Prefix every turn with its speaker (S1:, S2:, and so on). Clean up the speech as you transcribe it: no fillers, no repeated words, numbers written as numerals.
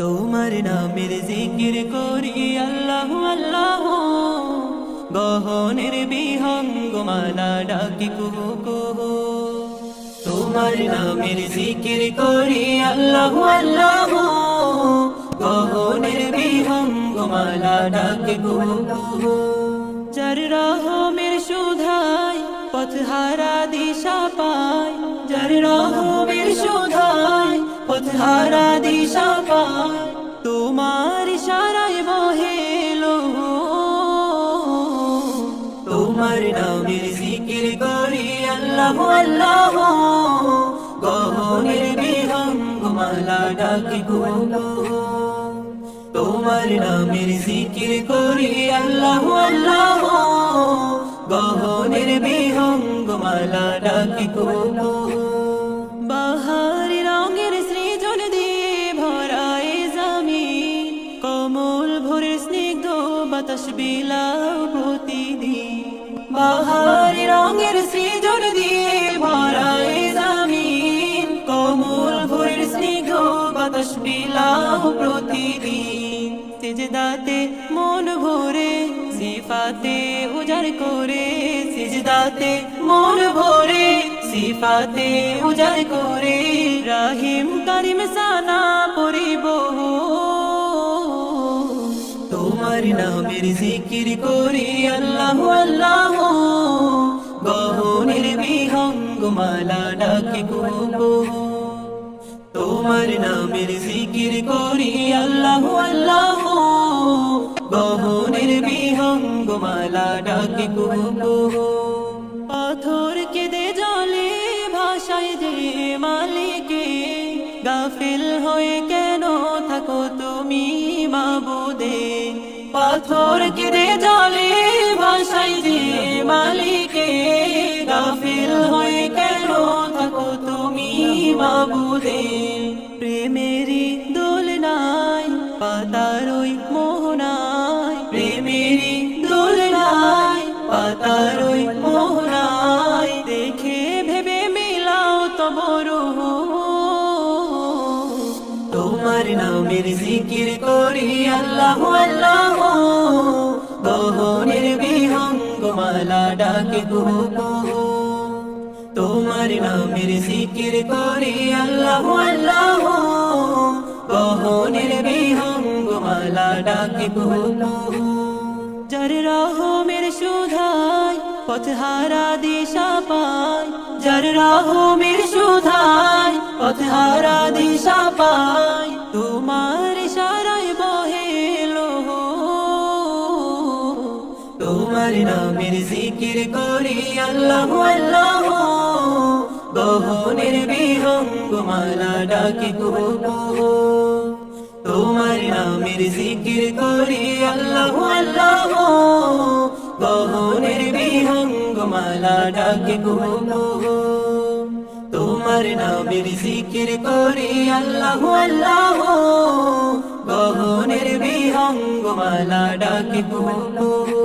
S1: তোমার নামের জিকির করি আল্লাহু আল্লাহ, গহনের বিহঙ্গমালা ডাকি কুহু কুহু। তোমার নামের জিকির করি আল্লাহু আল্লাহ, গহনের বিহঙ্গমালা ডাকি কুহু কুহু। যার রহমের সুধায় পথহারা দিশা পায়, যার রহমের সুধায় পথহারা দিশা পায়, তোমার ইশারায় বহেলো। তোমার নামের জিকির করি আল্লাহু আল্লাহ, গহনের বিহঙ্গমালা ডাকি কুহু কুহু। তোমার নামের জিকির করি আল্লাহু আল্লাহ, গহনের বিহঙ্গমালা ডাকি কুহু কুহু। বাহারি রঙের সৃজন দিয়ে ভরায় জমিন, কমল ভোরের স্নিগ্ধ বাতাস বিলাও প্রতিদিন। বাহারি রঙের সৃজন দিয়ে ভরায় জমিন, কমল ভোরের স্নিগ্ধ বাতাস বিলাও প্রতিদিন। সিজদাতে মন ভরে সিফাতে উজাড় করে, সিজদাতে মন ভরে সিফাতে উজাড় করে, রাহিম কারিম সানা পড়িব। তোমার নামের জিকির করি আল্লাহু আল্লাহ, গহনের বিহঙ্গমালা ডাকি কুহু কুহু। তোমার নামের জিকির করি আল্লাহু আল্লাহ, গহনের বিহঙ্গমালা ডাকি কুহু কুহু। পাথর কেঁদে জলে ভাষায় যে মালিকে, গাফিল হয়ে কেন থাকো তুমি মাবুদে। পাথর কেঁদে জলে ভাষায় যে মালিকে, গাফিল হয়ে কেন থাকো তুমি মাবুদে। প্রেমেরি দোলনায় পাতারই মোহনায়, প্রেমেরি দোলনায় পাতারই মোহনায়, দেখে ভেবে মিলাও তবর। তোমার নামের জিকির করি আল্লাহু আল্লাহ, গহনের বিহঙ্গমালা ডাকি কুহু কুহু। তোমার নামের জিকির করি আল্লাহু আল্লাহ, গহনের বিহঙ্গমালা ডাকি কুহু কুহু। যার রহমের সুধায় পথহারা দিশা পায়, যার রহমের সুধায় পথহারা দিশা পায়, তোমার ইশারায় বহেলো। তোমার নামের জিকির করি আল্লাহু আল্লাহ, গহনের বিহঙ্গমালা ডাকি কুহু কুহু। তোমার নামের জিকির করি আল্লাহু আল্লাহ, গহনের বিহঙ্গমালা ডাকি কুহু কুহু। তোমার নামের জিকির করি আল্লাহু আল্লাহ, গহনের বিহঙ্গমালা ডাকি কুহু কুহু।